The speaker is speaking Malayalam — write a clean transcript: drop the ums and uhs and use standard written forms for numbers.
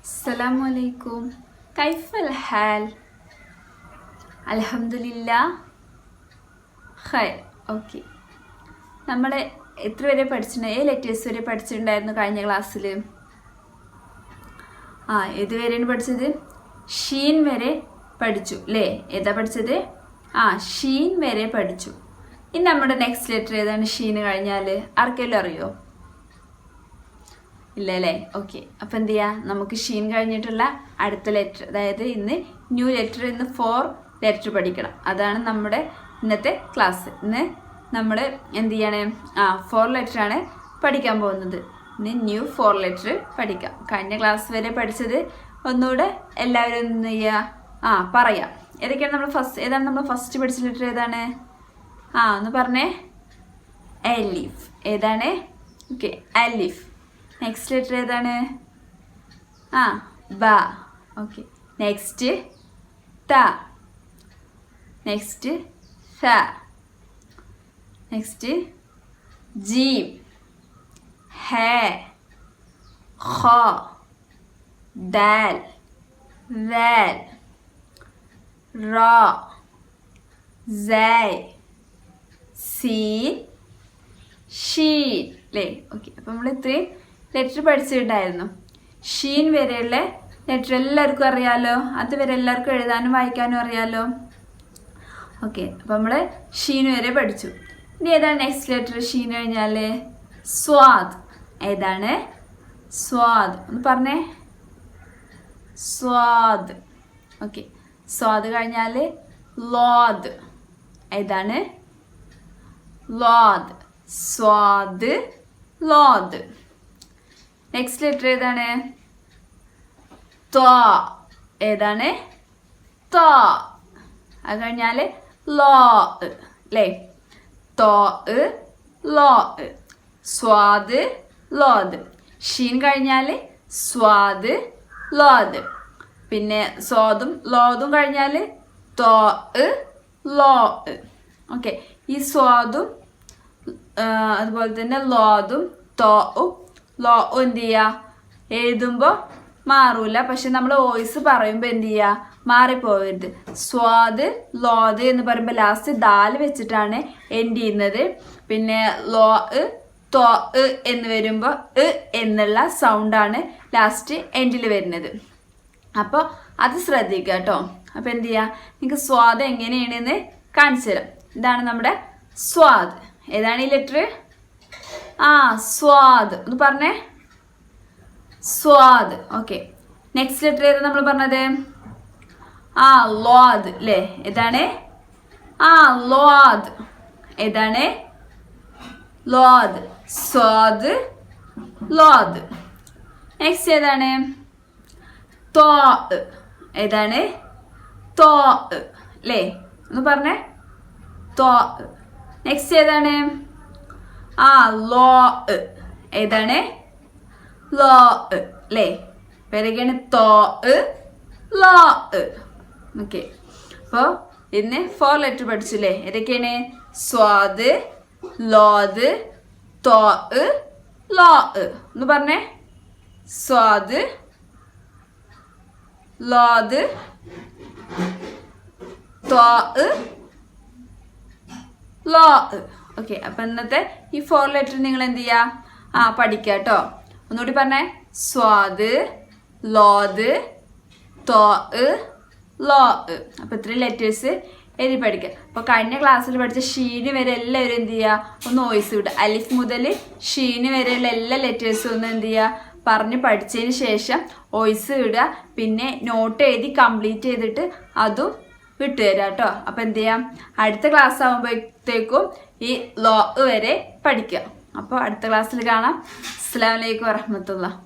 അസ്സലാമുഅലൈക്കും. കൈഫൽ ഹാൽ? അൽഹംദുലില്ലാ ഖൈർ. ഓക്കെ, നമ്മൾ എത്ര വരെ പഠിച്ചിട്ടുണ്ട്? ലെറ്റേഴ്സ് വരെ പഠിച്ചിട്ടുണ്ടായിരുന്നു കഴിഞ്ഞ ക്ലാസ്സിൽ. ഏതുവരെയാണ് പഠിച്ചത്? ഷീൻ വരെ പഠിച്ചു അല്ലേ? ഏതാ പഠിച്ചത്? ഷീൻ വരെ പഠിച്ചു. ഇനി നമ്മുടെ നെക്സ്റ്റ് ലെറ്റർ ഏതാണ്? ഷീന് കഴിഞ്ഞാൽ ആർക്കെങ്കിലും അറിയോ? ഇല്ല അല്ലേ? ഓക്കെ, അപ്പം എന്ത് ചെയ്യാം, നമുക്ക് ഷീൻ കഴിഞ്ഞിട്ടുള്ള അടുത്ത ലെറ്റർ, അതായത് ഇന്ന് ന്യൂ ലെറ്റർ, ഇന്ന് 4 ലെറ്റർ പഠിക്കണം. അതാണ് നമ്മുടെ ഇന്നത്തെ ക്ലാസ്. ഇന്ന് നമ്മൾ എന്ത് ചെയ്യാണ്? 4 ലെറ്ററാണ് പഠിക്കാൻ പോകുന്നത്. ഇന്ന് ന്യൂ 4 ലെറ്റർ പഠിക്കാം. കഴിഞ്ഞ ക്ലാസ് വരെ പഠിച്ചത് ഒന്നുകൂടെ എല്ലാവരും എന്ത് ചെയ്യുക? പറയാം. ഏതൊക്കെയാണ് നമ്മൾ ഏതാണ് നമ്മൾ ഫസ്റ്റ് പഠിച്ച ലെറ്റർ? ഏതാണ്? ഒന്ന് പറഞ്ഞേ. അലിഫ്. ഏതാണ്? ഓക്കെ, അലിഫ്. നെക്സ്റ്റ് ലെറ്റർ ഏതാണ്? ബ. ഓക്കെ, നെക്സ്റ്റ് ത. നെക്സ്റ്റ് ഥ. നെക്സ്റ്റ് ജീം, ഹ, ഖ, ദാൽ, ദാൽ, റാ, സൈ, സീൻ, ഷീൻ അല്ലേ? ഓക്കെ, അപ്പം നമ്മൾ ഇത്രയും ലെറ്റർ പഠിച്ചിട്ടുണ്ടായിരുന്നു. ഷീൻ വരെയുള്ള ലെറ്റർ എല്ലാവർക്കും അറിയാലോ. അതുവരെ എല്ലാവർക്കും എഴുതാനും വായിക്കാനും അറിയാലോ. ഓക്കെ, അപ്പം നമ്മൾ ഷീൻ വരെ പഠിച്ചു. ഇനി ഏതാണ് നെക്സ്റ്റ് ലെറ്റർ? ഷീൻ കഴിഞ്ഞാൽ സ്വാദ്. ഏതാണ്? സ്വാദ്. ഒന്ന് പറഞ്ഞേ. സ്വാദ്. ഓക്കെ, സ്വാദ് കഴിഞ്ഞാൽ ലോദ്. ഏതാണ്? ലോദ്. സ്വാദ്, ലോദ്. നെക്സ്റ്റ് ലെറ്റർ ഏതാണ്? ത്വാ. ഏതാണ്? ത്വാ. അത് കഴിഞ്ഞാൽ ലോ അല്ലേ? തോ, ലോ. സ്വാദ്, ലോദ്. ഷീൻ കഴിഞ്ഞാൽ സ്വാദ്, ലോദ്. പിന്നെ സ്വാദും ലോദും കഴിഞ്ഞാൽ തോ, ലോ. ഓക്കെ, ഈ സ്വാദും അതുപോലെ തന്നെ ലോദും തോവും ലോ എന്ത് ചെയ്യുക? എഴുതുമ്പോൾ മാറൂല, പക്ഷെ നമ്മൾ വോയിസ് പറയുമ്പോൾ എന്ത് ചെയ്യുക? മാറിപ്പോവരുത്. സ്വാദ്, ലോദ് എന്ന് പറയുമ്പോൾ ലാസ്റ്റ് ദാൽ വെച്ചിട്ടാണ് എൻഡ് ചെയ്യുന്നത്. പിന്നെ ലോ, തോ എന്ന് വരുമ്പോൾ എന്നുള്ള സൗണ്ടാണ് ലാസ്റ്റ് എൻഡിൽ വരുന്നത്. അപ്പോൾ അത് ശ്രദ്ധിക്കുക കേട്ടോ. അപ്പോൾ എന്ത് ചെയ്യുക? നിങ്ങൾക്ക് സ്വാദ് എങ്ങനെയാണെന്ന് കാണിച്ചു തരാം. ഇതാണ് നമ്മുടെ സ്വാദ്. ഏതാണ് ഈ ലെറ്റർ? സ്വാദ്. ഒന്ന് പറഞ്ഞേ. സ്വാദ്. ഓക്കെ, നെക്സ്റ്റ് ലെറ്റർ ഏതാ നമ്മൾ പറഞ്ഞത്? ലോദ് അല്ലേ? ഏതാണ്? ലോദ്. ഏതാണ്? ലോദ്. സ്വാദ്, ലോദ്. നെക്സ്റ്റ് ഏതാണ്? തോ. ഏതാണ്? തോ അല്ലേ? ഒന്ന് പറഞ്ഞേ. തോ. നെക്സ്റ്റ് ഏതാണ്? ലോ. ഏതാണ്? ലോ അല്ലേ? പേരൊക്കെയാണ് തോ, ലോ. ഓക്കെ, അപ്പോൾ ഇന്ന് 4 ലെറ്റർ പഠിച്ചില്ലേ? ഏതൊക്കെയാണ്? സ്വാദ്, ലോദ്, തോ, ലോ. ഒന്ന് പറഞ്ഞേ. സ്വാദ്, ലോദ്, തോ, ലോ. ഓക്കെ, അപ്പം ഇന്നത്തെ ഈ 4 ലെറ്റർ നിങ്ങൾ എന്ത് ചെയ്യുക? പഠിക്കുക കേട്ടോ. ഒന്നുകൂടി പറഞ്ഞേ. സ്വാദ്, ലോദ്, തോ, ലോ. അപ്പം ഇത്രയും ലെറ്റേഴ്സ് എഴുതി പഠിക്കുക. അപ്പോൾ കഴിഞ്ഞ ക്ലാസ്സിൽ പഠിച്ച ഷീന് വരെ എല്ലാവരും എന്ത് ചെയ്യുക? ഒന്ന് വോയിസ് വിടുക. അലിഫ് മുതൽ ഷീന് വരെയുള്ള എല്ലാ ലെറ്റേഴ്സും ഒന്ന് എന്ത് ചെയ്യുക? പറഞ്ഞ് പഠിച്ചതിന് ശേഷം വോയിസ് വിടുക. പിന്നെ നോട്ട് എഴുതി കംപ്ലീറ്റ് ചെയ്തിട്ട് അതും വിട്ടുതരാം കേട്ടോ. അപ്പം എന്ത് ചെയ്യാം? അടുത്ത ക്ലാസ് ആകുമ്പോഴത്തേക്കും ഈ ലോ വരെ പഠിക്കുക. അപ്പോൾ അടുത്ത ക്ലാസ്സിൽ കാണാം. അസ്സലാമു അലൈക്കും വറഹ്മത്തുള്ളാഹി.